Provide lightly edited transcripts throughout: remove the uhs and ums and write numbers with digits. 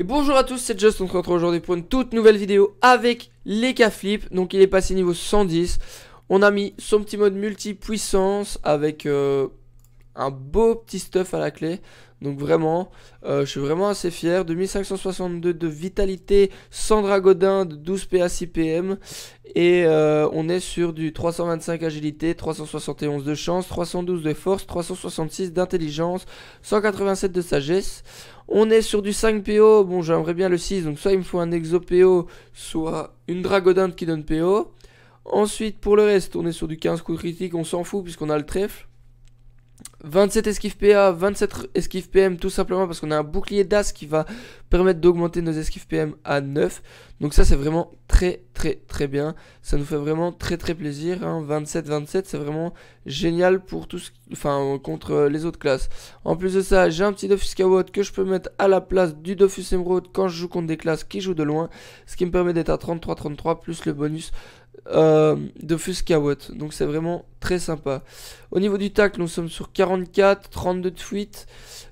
Et bonjour à tous, c'est Just, on se retrouve aujourd'hui pour une toute nouvelle vidéo avec les K-Flip. Donc il est passé niveau 110. On a mis son petit mode multi-puissance avec un beau petit stuff à la clé. Donc vraiment, je suis vraiment assez fier. De 1562 de vitalité, sans dragodin, de 12 PA 6 PM. Et on est sur du 325 agilité, 371 de chance, 312 de force, 366 d'intelligence, 187 de sagesse. On est sur du 5 PO, bon j'aimerais bien le 6, donc soit il me faut un exo PO, soit une dragodinde qui donne PO. Ensuite pour le reste, on est sur du 15 coups critiques, on s'en fout puisqu'on a le trèfle. 27 esquives PA, 27 esquives PM, tout simplement parce qu'on a un bouclier d'as qui va permettre d'augmenter nos esquives PM à 9. Donc ça c'est vraiment très bien. Ça nous fait vraiment très plaisir, hein. 27 c'est vraiment génial pour tout ce... enfin contre les autres classes. En plus de ça, j'ai un petit Dofus Scout que je peux mettre à la place du Dofus Emerald quand je joue contre des classes qui jouent de loin, ce qui me permet d'être à 33 plus le bonus Dofus Scout. Donc c'est vraiment très sympa. Au niveau du tacle, nous sommes sur 44, 32 de fuite,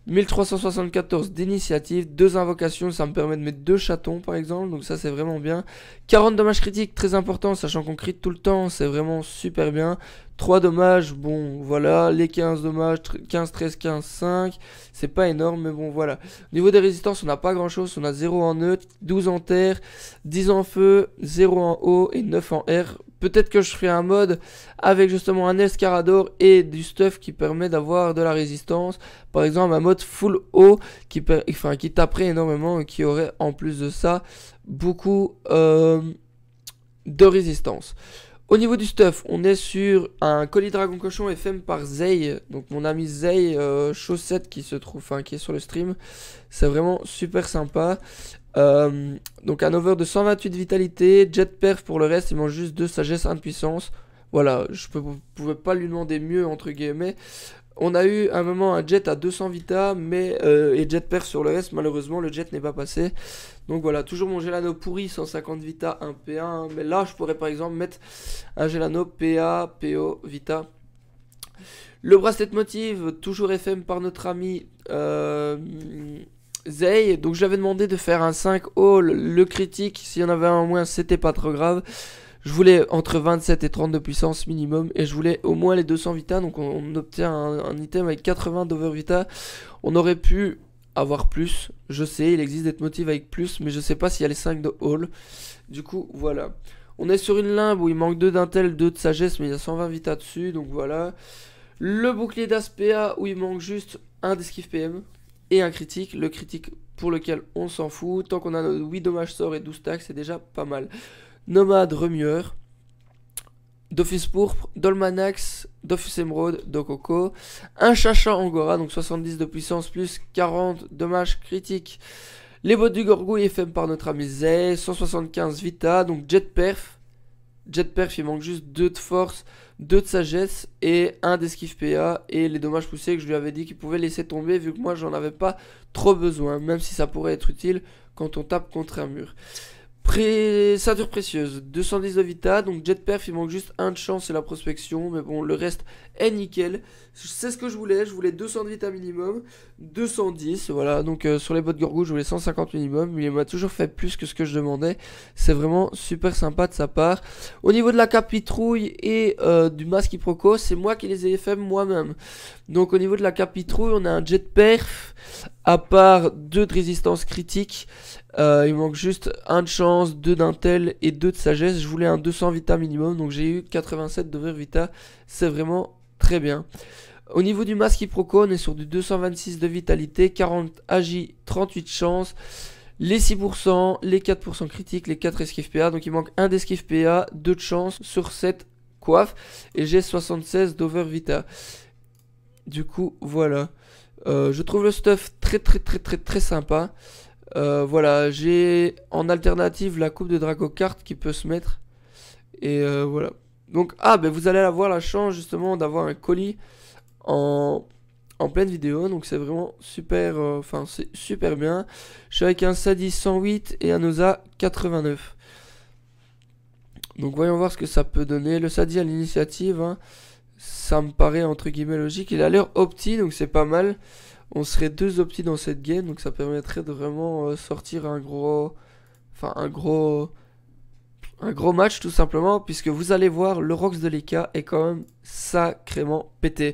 1374 d'initiative, 2 invocations, ça me permet de mettre 2 chatons par exemple, donc ça c'est vraiment bien. 40 dommages critiques, très important, sachant qu'on crit tout le temps, c'est vraiment super bien. 3 dommages, bon voilà, les 15 dommages, 15, 13, 15, 5, c'est pas énorme, mais bon voilà. Au niveau des résistances, on n'a pas grand chose, on a 0 en neutre, 12 en terre, 10 en feu, 0 en eau et 9 en air. Peut-être que je ferai un mode avec justement un escarador et du stuff qui permet d'avoir de la résistance. Par exemple un mode full eau qui taperait énormément et qui aurait en plus de ça beaucoup de résistance. Au niveau du stuff, on est sur un colis dragon cochon FM par Zay. Donc mon ami Zay chaussette qui se trouve, qui est sur le stream. C'est vraiment super sympa. Donc un over de 128 de vitalité, jet perf pour le reste, il mange juste 2 sagesse, 1 de puissance. Voilà, je pouvais pas lui demander mieux entre guillemets. On a eu un moment un jet à 200 vita, mais et jet perf sur le reste, malheureusement le jet n'est pas passé. Donc voilà, toujours mon Gelano pourri, 150 vita, 1 P1, mais là je pourrais par exemple mettre un Gelano PA, PO, vita. Le bracelet motive, toujours FM par notre ami Zay. Donc j'avais demandé de faire un 5 all, le critique, s'il y en avait un en moins c'était pas trop grave. Je voulais entre 27 et 30 de puissance minimum et je voulais au moins les 200 vita, donc on obtient un item avec 80 d'over vita. On aurait pu avoir plus, je sais, il existe des motifs avec plus, mais je sais pas s'il y a les 5 de all. Du coup, voilà. On est sur une limbe où il manque 2 d'intel, 2 de sagesse, mais il y a 120 vita dessus, donc voilà. Le bouclier d'Aspea où il manque juste un d'esquive PM et un critique. Le critique pour lequel on s'en fout. Tant qu'on a nos 8 dommages sorts et 12 stacks, c'est déjà pas mal. Nomade remueur, Dofus pourpre, Dolmanax, Dofus émeraude, Dokoko, un Chacha Angora, donc 70 de puissance plus 40 dommages critiques. Les bottes du Gorgouille FM par notre ami Zay, 175 vita, donc jet perf. Jet perf, il manque juste 2 de force, 2 de sagesse et 1 d'esquive PA. Et les dommages poussés que je lui avais dit qu'il pouvait laisser tomber vu que moi j'en avais pas trop besoin, même si ça pourrait être utile quand on tape contre un mur. Ceinture précieuse, 210 de vita, donc jet perf, il manque juste 1 de chance et la prospection, mais bon, le reste est nickel. C'est ce que je voulais 200 de vita minimum, 210, voilà, donc sur les bottes Gorgou, je voulais 150 minimum, mais il m'a toujours fait plus que ce que je demandais, c'est vraiment super sympa de sa part. Au niveau de la capitrouille et du masque quiproquo, c'est moi qui les ai fait moi-même. Donc au niveau de la capitrouille, on a un jet perf, à part 2 de résistance critique. Il manque juste 1 de chance, 2 d'intel et 2 de sagesse. Je voulais un 200 vita minimum, donc j'ai eu 87 d'over vita. C'est vraiment très bien. Au niveau du masque quiproquo, on est sur du 226 de vitalité, 40 agi, 38 chance, les 6%, les 4% critiques, les 4 esquives PA. Donc il manque 1 d'esquive PA, 2 de chance sur 7 coiffes. Et j'ai 76 d'over vita. Du coup, voilà. Je trouve le stuff très sympa. Voilà, j'ai en alternative la coupe de Dracocart qui peut se mettre. Et voilà. Donc, ben vous allez avoir la chance justement d'avoir un colis en pleine vidéo. Donc c'est vraiment super, c'est super bien. Je suis avec un Sadi 108 et un Osa 89. Donc voyons voir ce que ça peut donner. Le Sadi à l'initiative, hein, ça me paraît entre guillemets logique. Il a l'air opti, donc c'est pas mal. on serait 2 optis dans cette game, donc ça permettrait de vraiment sortir un gros... Enfin, un gros match tout simplement, puisque vous allez voir, le Rox de Leka est quand même sacrément pété.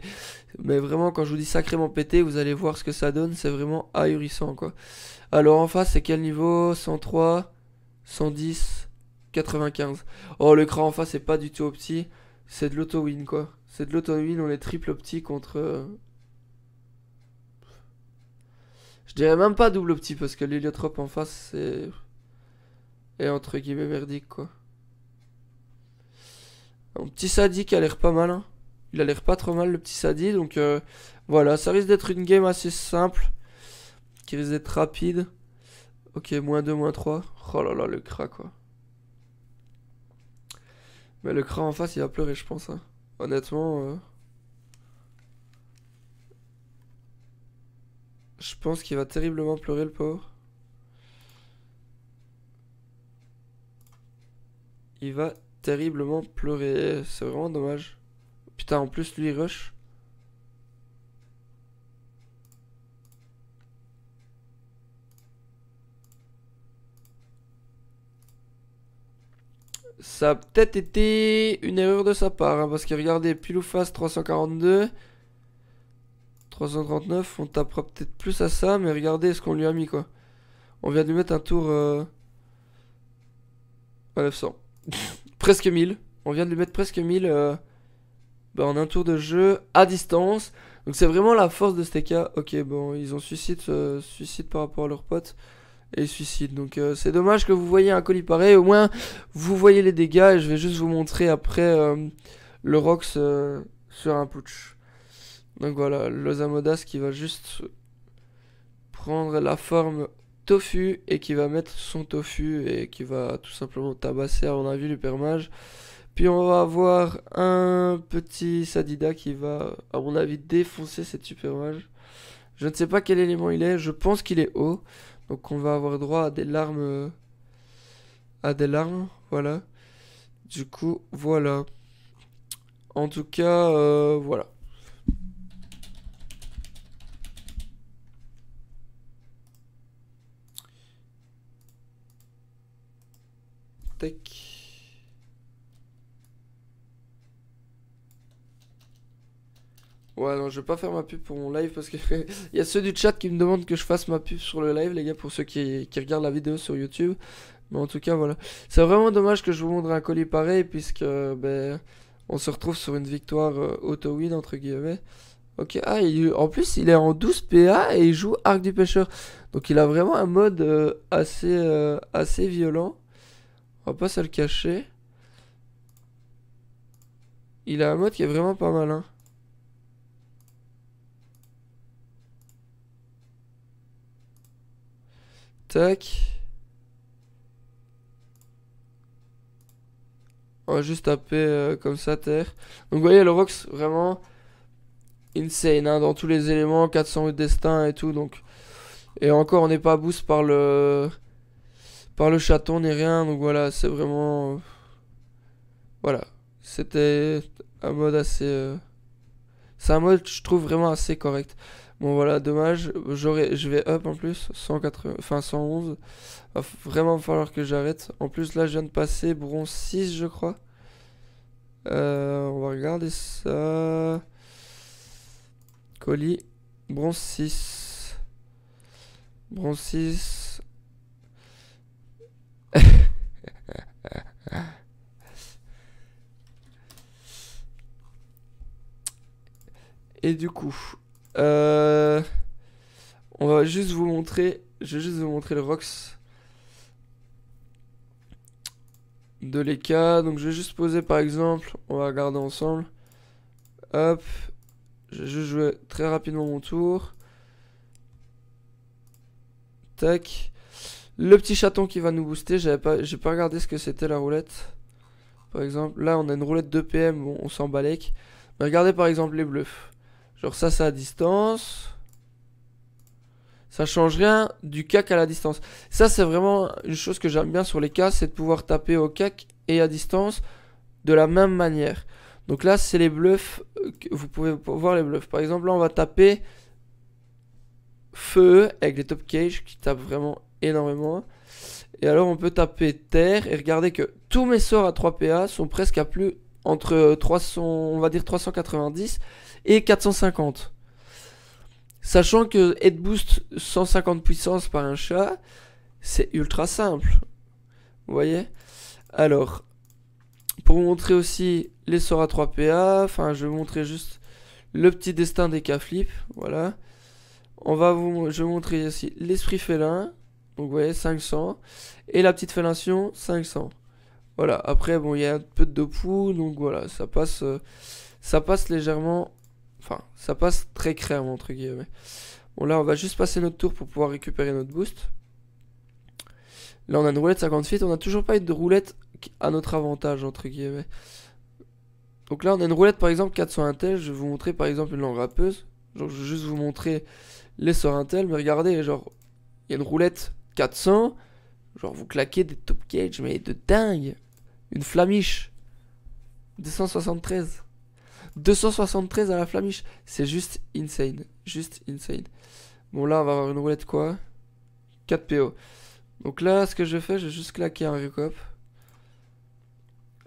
Mais vraiment, quand je vous dis sacrément pété, vous allez voir ce que ça donne, c'est vraiment ahurissant quoi. Alors en face, c'est quel niveau? 103, 110, 95. Oh, l'écran en face, c'est pas du tout opti, c'est de l'auto-win quoi. C'est de l'auto-win, on est triple opti contre... Je dirais même pas double opti, parce que l'héliotrope en face, c'est... Et entre guillemets merdique quoi. Un petit Sadi qui a l'air pas mal hein. Il a l'air pas trop mal le petit Sadi. Donc voilà, ça risque d'être une game assez simple, qui risque d'être rapide. Ok, -2, -3. Oh là là, le cra quoi. Mais le cra en face il va pleurer je pense hein. Honnêtement je pense qu'il va terriblement pleurer le pauvre. Il va terriblement pleurer. C'est vraiment dommage. Putain, en plus, lui, il rush. Ça a peut-être été une erreur de sa part. Hein, parce que regardez, pile ou face 342. 339. On tapera peut-être plus à ça. Mais regardez ce qu'on lui a mis, quoi. On vient de lui mettre un tour... à 900. Presque 1000. On vient de lui mettre presque 1000 en un tour de jeu à distance. Donc c'est vraiment la force de Steka. Ok, bon, ils ont suicide par rapport à leurs potes. Et suicide. Donc c'est dommage que vous voyez un colis pareil. Au moins, vous voyez les dégâts. Et je vais juste vous montrer après le Rox sur un putsch. Donc voilà, l'Osamodas qui va juste prendre la forme Tofu et qui va mettre son Tofu et qui va tout simplement tabasser à mon avis l'hypermage. Puis on va avoir un petit Sadida qui va à mon avis défoncer cette hypermage. Je ne sais pas quel élément il est, je pense qu'il est haut. Donc on va avoir droit à des larmes. Voilà. Du coup, voilà. En tout cas, voilà. Tac. Ouais, non, je vais pas faire ma pub pour mon live parce que il y a ceux du chat qui me demandent que je fasse ma pub sur le live, les gars, pour ceux qui regardent la vidéo sur YouTube. Mais en tout cas, voilà. C'est vraiment dommage que je vous montre un colis pareil puisque ben, on se retrouve sur une victoire auto-win entre guillemets. Ok, ah, en plus, il est en 12 PA et il joue Arc du Pêcheur. Donc il a vraiment un mode assez violent. On va pas se le cacher. Il a un mode qui est vraiment pas mal, hein. Tac. On va juste taper comme ça terre. Donc vous voyez le Rox vraiment insane hein, dans tous les éléments, 408 destin et tout. Donc et encore on n'est pas boost par le chaton ni rien. Donc voilà, c'est vraiment voilà, c'était un mode assez c'est un mode je trouve vraiment assez correct. Bon voilà, dommage, je vais up en plus 180 enfin 111. Va vraiment falloir que j'arrête. En plus là je viens de passer bronze 6 je crois. On va regarder ça. Colis. Bronze 6. Bronze 6. Et du coup, on va juste vous montrer. Je vais juste vous montrer le Rox de l'EK. Donc je vais juste poser par exemple. On va regarder ensemble. Hop. Je vais juste jouer très rapidement mon tour. Tac. Le petit chaton qui va nous booster. J'ai pas regardé ce que c'était la roulette. Par exemple, là on a une roulette 2 PM. Bon, on s'en balèque. Mais regardez par exemple les bluffs. Genre ça c'est à distance. Ça change rien du cac à la distance. Ça c'est vraiment une chose que j'aime bien sur les cas. C'est de pouvoir taper au cac et à distance de la même manière. Donc là c'est les bluffs. Vous pouvez voir les bluffs. Par exemple là on va taper feu avec les top cage qui tapent vraiment énormément. Et alors on peut taper terre et regardez que tous mes sorts à 3 PA sont presque à plus entre 300, on va dire 390 et 450. Sachant que head boost 150 puissance par un chat, c'est ultra simple. Vous voyez? Alors, pour vous montrer aussi les sorts à 3 PA, enfin je vais vous montrer juste le petit destin des K-flip. Voilà. Je vais vous montrer ici l'esprit félin. Donc vous voyez 500. Et la petite félation 500. Voilà. Après bon il y a un peu de dopou. Donc voilà ça passe légèrement. Enfin ça passe très crème entre guillemets. Bon là on va juste passer notre tour pour pouvoir récupérer notre boost. Là on a une roulette 50 feet. On n'a toujours pas eu de roulette à notre avantage entre guillemets. Donc là on a une roulette par exemple 400 intel. Je vais vous montrer par exemple une langue rappeuse. Genre je vais juste vous montrer les sorts intel. Mais regardez genre il y a une roulette 400, genre vous claquez des top cage mais de dingue. Une flamiche 273 à la flamiche, c'est juste insane, juste insane. Bon là on va avoir une roulette quoi, 4 PO. Donc là ce que je fais, je vais juste claquer un recop.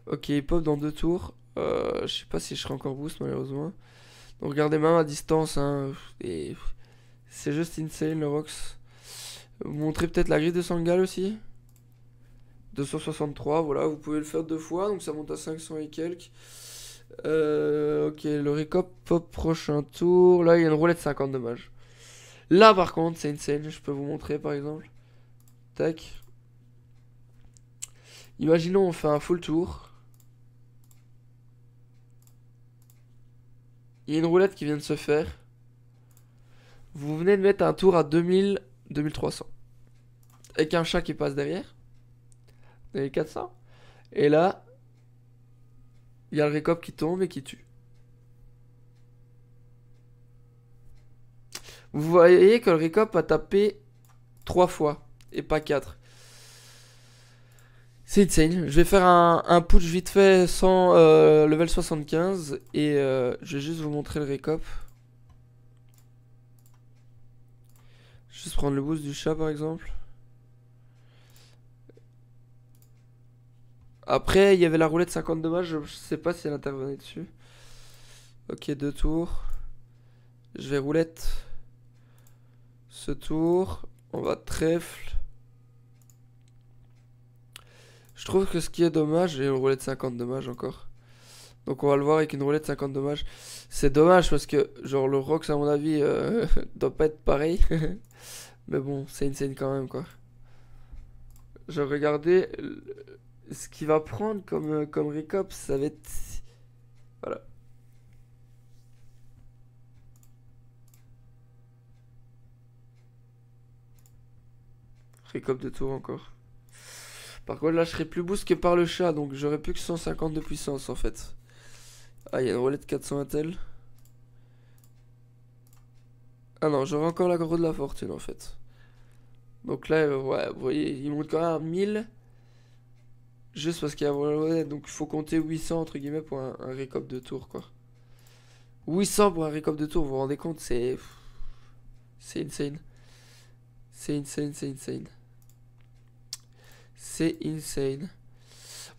Ok il pop dans 2 tours. Je sais pas si je serai encore boost malheureusement. Donc regardez même à distance hein, et c'est juste insane le Rox. Vous montrer peut-être la grille de Sangal aussi. 263, voilà, vous pouvez le faire 2 fois, donc ça monte à 500 et quelques. Ok, le recop pop prochain tour. Là, il y a une roulette 50 dommages. Là, par contre, c'est insane. Je peux vous montrer, par exemple. Tac. Imaginons, on fait un full tour. Il y a une roulette qui vient de se faire. Vous venez de mettre un tour à 2000, 2300. Avec un chat qui passe derrière. 400. Et là, il y a le récop qui tombe et qui tue. Vous voyez que le récop a tapé 3 fois et pas 4. C'est insane. Je vais faire un putsch vite fait sans level 75 et je vais juste vous montrer le récop. Juste prendre le boost du chat par exemple. Après il y avait la roulette 50 dommages, je sais pas si elle intervenait dessus. Ok 2 tours. Je vais roulette. Ce tour. On va trèfle. Je trouve que ce qui est dommage, j'ai une roulette 50 dommages encore. Donc on va le voir avec une roulette 50 dommages. C'est dommage parce que genre le Rox à mon avis doit pas être pareil. Mais bon c'est insane quand même quoi. Je regardais ce qu'il va prendre comme récop, ça va être... Voilà. Récop de tour encore. Par contre là je serai plus boost que par le chat, donc j'aurai plus que 150 de puissance en fait. Ah il y a une roulette 400 intel. Ah non j'aurai encore la grosse de la fortune en fait. Donc là ouais vous voyez il monte quand même à 1000. Juste parce qu'il y a la roulette, donc il faut compter 800 entre guillemets pour un récop de tour quoi. 800 pour un récop de tour, vous vous rendez compte, c'est... C'est insane. C'est insane, c'est insane. C'est insane.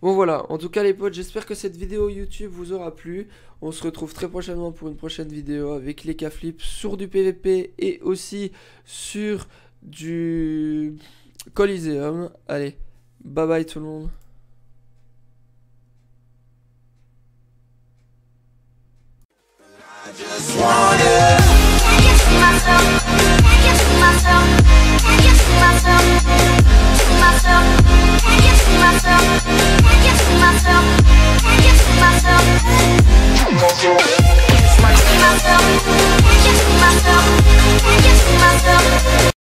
Bon voilà, en tout cas les potes, j'espère que cette vidéo YouTube vous aura plu. On se retrouve très prochainement pour une prochaine vidéo avec les K-flip sur du PVP et aussi sur du Coliseum. Allez, bye bye tout le monde. I just wanna can you see myself? Can you see myself? Can you see myself? See myself? Can you see myself?